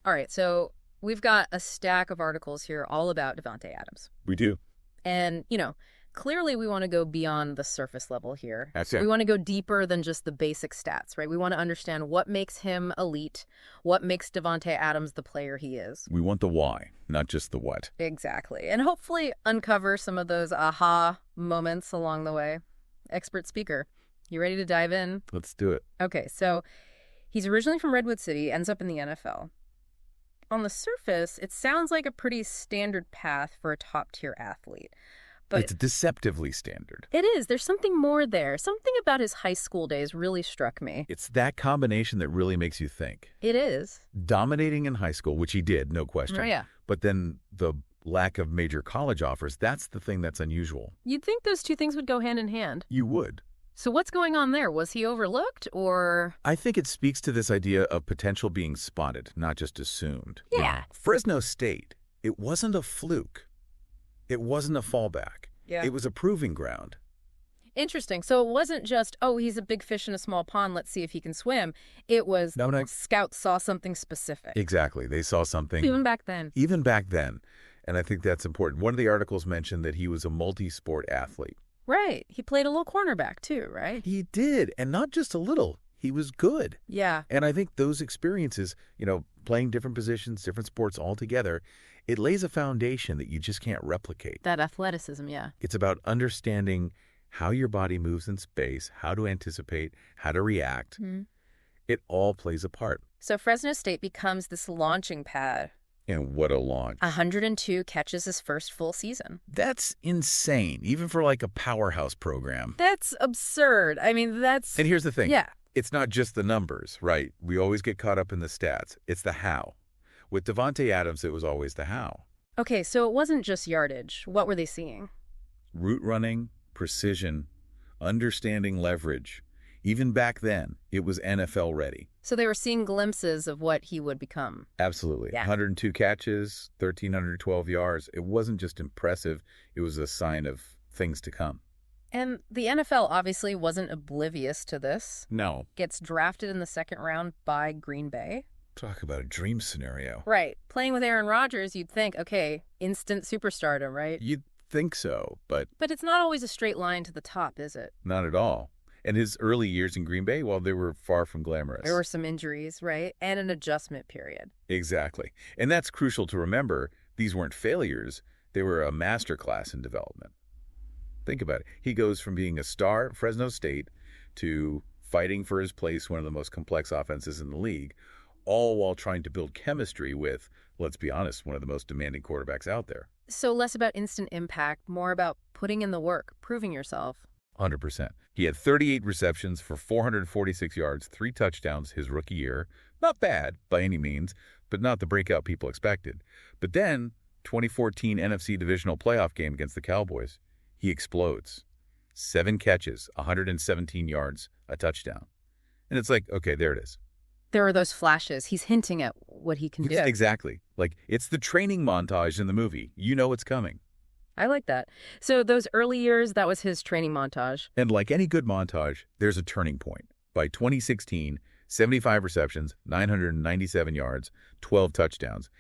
All right, so we've got a stack of articles here all about Davante Adams. We do. And, clearly we want to go beyond the surface level here. That's it. We want to go deeper than just the basic stats, right? We want to understand what makes him elite, what makes Davante Adams the player he is. We want the why, not just the what. Exactly. And hopefully uncover some of those aha moments along the way. Expert speaker, you ready to dive in? Let's do it. Okay, so he's originally from Redwood City, ends up in the NFL. On the surface, it sounds like a pretty standard path for a top-tier athlete. But it's deceptively standard. It is. There's something more there. Something about his high school days really struck me. It's that combination that really makes you think. It is. Dominating in high school, which he did, no question. Oh, yeah. But then the lack of major college offers, that's the thing that's unusual. You'd think those two things would go hand in hand. You would. So what's going on there? Was he overlooked, or...? I think it speaks to this idea of potential being spotted, not just assumed. Yeah. Fresno State, it wasn't a fluke. It wasn't a fallback. Yeah. It was a proving ground. Interesting. So it wasn't just, oh, he's a big fish in a small pond, let's see if he can swim. It was scouts saw something specific. Exactly. They saw something. Even back then. Even back then. And I think that's important. One of the articles mentioned that he was a multi-sport athlete. Right. He played a little cornerback too, right? He did. And not just a little. He was good. Yeah. And I think those experiences, playing different positions, different sports all together, it lays a foundation that you just can't replicate. That athleticism, yeah. It's about understanding how your body moves in space, how to anticipate, how to react. Mm-hmm. It all plays a part. So Fresno State becomes this launching pad. And what a launch. 102 catches his first full season. That's insane, even for like a powerhouse program. That's absurd. I mean, that's... And here's the thing. Yeah. It's not just the numbers, right? We always get caught up in the stats. It's the how. With Davante Adams, it was always the how. Okay, so it wasn't just yardage. What were they seeing? Route running, precision, understanding leverage. Even back then, it was NFL ready. So they were seeing glimpses of what he would become. Absolutely. Yeah. 102 catches, 1,312 yards. It wasn't just impressive. It was a sign of things to come. And the NFL obviously wasn't oblivious to this. No. Gets drafted in the second round by Green Bay. Talk about a dream scenario. Right. Playing with Aaron Rodgers, you'd think, okay, instant superstardom, right? You'd think so, but... But it's not always a straight line to the top, is it? Not at all. And his early years in Green Bay, well, they were far from glamorous. There were some injuries, right? And an adjustment period. Exactly. And that's crucial to remember. These weren't failures. They were a masterclass in development. Think about it. He goes from being a star at Fresno State to fighting for his place, one of the most complex offenses in the league, all while trying to build chemistry with, let's be honest, one of the most demanding quarterbacks out there. So less about instant impact, more about putting in the work, proving yourself. 100%. He had 38 receptions for 446 yards, 3 touchdowns his rookie year. Not bad by any means, but not the breakout people expected. But then, 2014 NFC Divisional Playoff game against the Cowboys, he explodes. 7 catches, 117 yards, a touchdown. And it's like, okay, there it is. There are those flashes. He's hinting at what he can do. Yeah, exactly. Like, it's the training montage in the movie. You know it's coming. I like that. So those early years, that was his training montage. And like any good montage, there's a turning point. By 2016, 75 receptions, 997 yards, 12 touchdowns.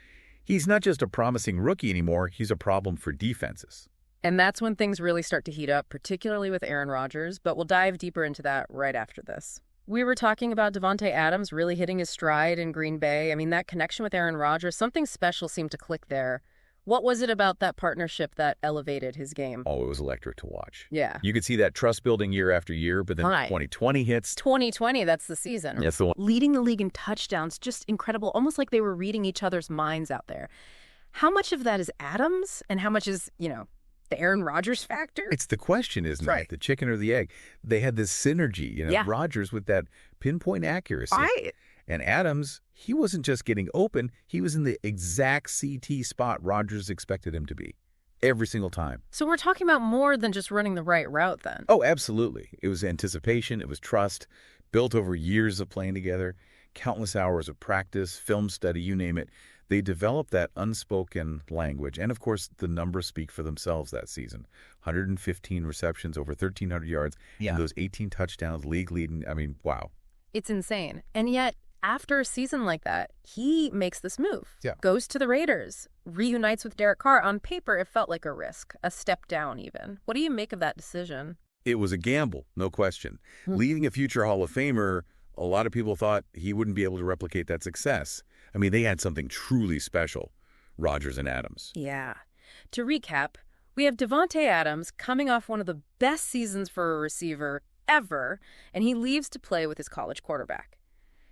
He's not just a promising rookie anymore, he's a problem for defenses. And that's when things really start to heat up, particularly with Aaron Rodgers, but we'll dive deeper into that right after this. We were talking about Davante Adams really hitting his stride in Green Bay. I mean, that connection with Aaron Rodgers, something special seemed to click there. What was it about that partnership that elevated his game? Oh, it was electric to watch. Yeah. You could see that trust building year after year, but then 2020 hits. 2020, that's the season. That's the one. Leading the league in touchdowns, just incredible, almost like they were reading each other's minds out there. How much of that is Adams and how much is, the Aaron Rodgers factor? It's the question, isn't it? The chicken or the egg. They had this synergy, Rodgers with that pinpoint accuracy. And Adams, he wasn't just getting open, he was in the exact CT spot Rodgers expected him to be. Every single time. So we're talking about more than just running the right route then? Oh, absolutely. It was anticipation, it was trust, built over years of playing together, countless hours of practice, film study, you name it. They developed that unspoken language. And, of course, the numbers speak for themselves that season. 115 receptions, over 1,300 yards, and those 18 touchdowns, league leading. I mean, wow. It's insane. And yet, after a season like that, he makes this move. Yeah. Goes to the Raiders, reunites with Derek Carr. On paper, it felt like a risk, a step down even. What do you make of that decision? It was a gamble, no question. Leaving a future Hall of Famer, a lot of people thought he wouldn't be able to replicate that success. I mean, they had something truly special, Rodgers and Adams. Yeah. To recap, we have Davante Adams coming off one of the best seasons for a receiver ever, and he leaves to play with his college quarterback.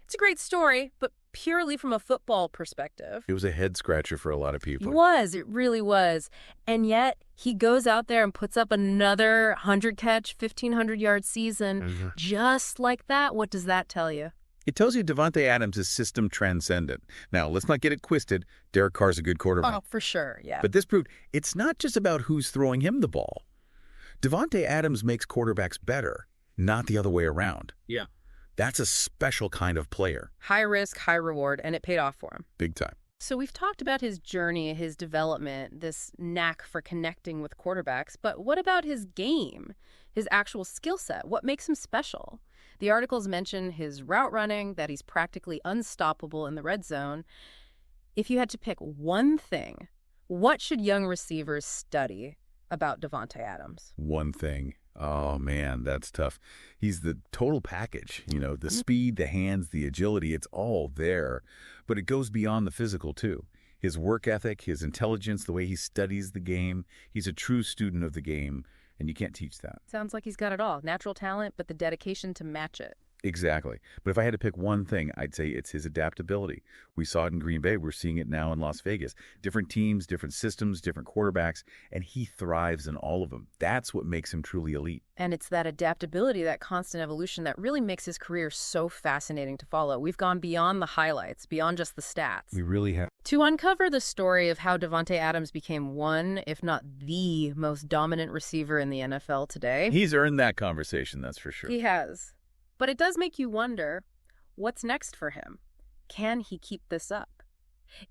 It's a great story, but purely from a football perspective. It was a head-scratcher for a lot of people. It really was. And yet, he goes out there and puts up another 100-catch, 1,500-yard season just like that. What does that tell you? It tells you Davante Adams is system transcendent. Now, let's not get it twisted. Derek Carr's a good quarterback. Oh, for sure, yeah. But this proved it's not just about who's throwing him the ball. Davante Adams makes quarterbacks better, not the other way around. Yeah. That's a special kind of player. High risk, high reward, and it paid off for him. Big time. So we've talked about his journey, his development, this knack for connecting with quarterbacks, but what about his game, his actual skill set? What makes him special? The articles mention his route running, that he's practically unstoppable in the red zone. If you had to pick one thing, what should young receivers study about Davante Adams? One thing. Oh, man, that's tough. He's the total package. You know, the speed, the hands, the agility, it's all there. But it goes beyond the physical, too. His work ethic, his intelligence, the way he studies the game. He's a true student of the game, and you can't teach that. Sounds like he's got it all. Natural talent, but the dedication to match it. Exactly. But if I had to pick one thing, I'd say it's his adaptability. We saw it in Green Bay. We're seeing it now in Las Vegas. Different teams, different systems, different quarterbacks, and he thrives in all of them. That's what makes him truly elite. And it's that adaptability, that constant evolution that really makes his career so fascinating to follow. We've gone beyond the highlights, beyond just the stats. We really have. To uncover the story of how Davante Adams became one, if not the most dominant receiver in the NFL today. He's earned that conversation, that's for sure. He has. But it does make you wonder, what's next for him? Can he keep this up?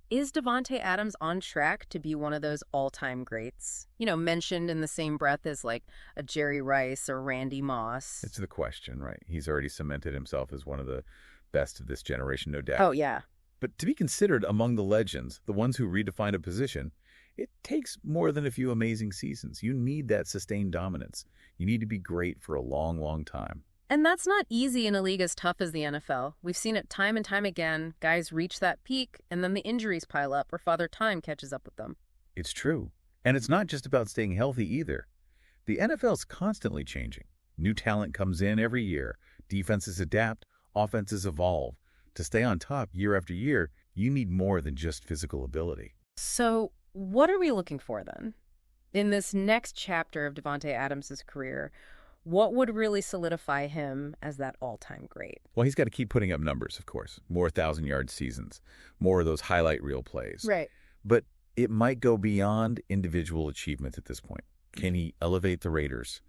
Is Davante Adams on track to be one of those all-time greats? You know, mentioned in the same breath as like a Jerry Rice or Randy Moss. It's the question, right? He's already cemented himself as one of the best of this generation, no doubt. Oh, yeah. But to be considered among the legends, the ones who redefine a position, it takes more than a few amazing seasons. You need that sustained dominance. You need to be great for a long, long time. And that's not easy in a league as tough as the NFL. We've seen it time and time again. Guys reach that peak, and then the injuries pile up or Father Time catches up with them. It's true. And it's not just about staying healthy either. The NFL's constantly changing. New talent comes in every year. Defenses adapt. Offenses evolve. To stay on top year after year, you need more than just physical ability. So what are we looking for then? In this next chapter of Davante Adams' career, what would really solidify him as that all-time great? Well, he's got to keep putting up numbers, of course. More 1,000-yard seasons. More of those highlight reel plays. Right. But it might go beyond individual achievements at this point. Can he elevate the Raiders?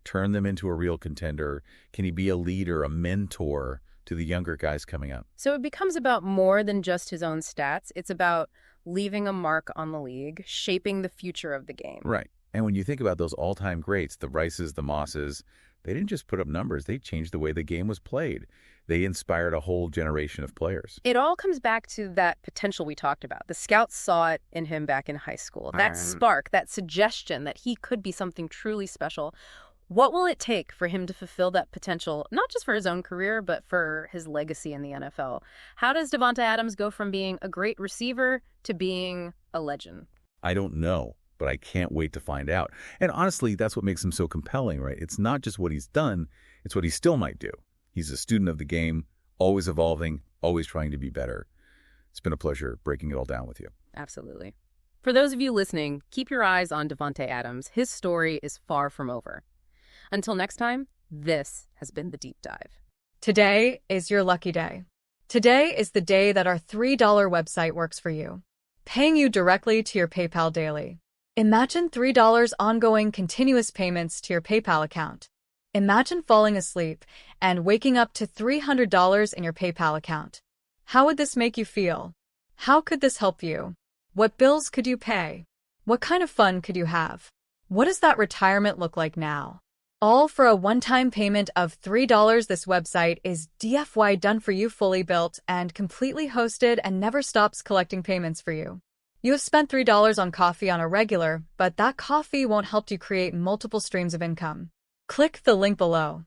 Turn them into a real contender? Can he be a leader, a mentor to the younger guys coming up? So it becomes about more than just his own stats. It's about leaving a mark on the league, shaping the future of the game. Right. And when you think about those all-time greats, the Rices, the Mosses, they didn't just put up numbers. They changed the way the game was played. They inspired a whole generation of players. It all comes back to that potential we talked about. The scouts saw it in him back in high school. That spark, that suggestion that he could be something truly special. What will it take for him to fulfill that potential, not just for his own career, but for his legacy in the NFL? How does Davante Adams go from being a great receiver to being a legend? I don't know, but I can't wait to find out. And honestly, that's what makes him so compelling, right? It's not just what he's done, it's what he still might do. He's a student of the game, always evolving, always trying to be better. It's been a pleasure breaking it all down with you. Absolutely. For those of you listening, keep your eyes on Davante Adams. His story is far from over. Until next time, this has been The Deep Dive. Today is your lucky day. Today is the day that our $3 website works for you, paying you directly to your PayPal daily. Imagine $3 ongoing continuous payments to your PayPal account. Imagine falling asleep and waking up to $300 in your PayPal account. How would this make you feel? How could this help you? What bills could you pay? What kind of fun could you have? What does that retirement look like now? All for a one-time payment of $3. This website is DFY done for you, fully built and completely hosted, and never stops collecting payments for you. You have spent $3 on coffee on a regular, but that coffee won't help you create multiple streams of income. Click the link below.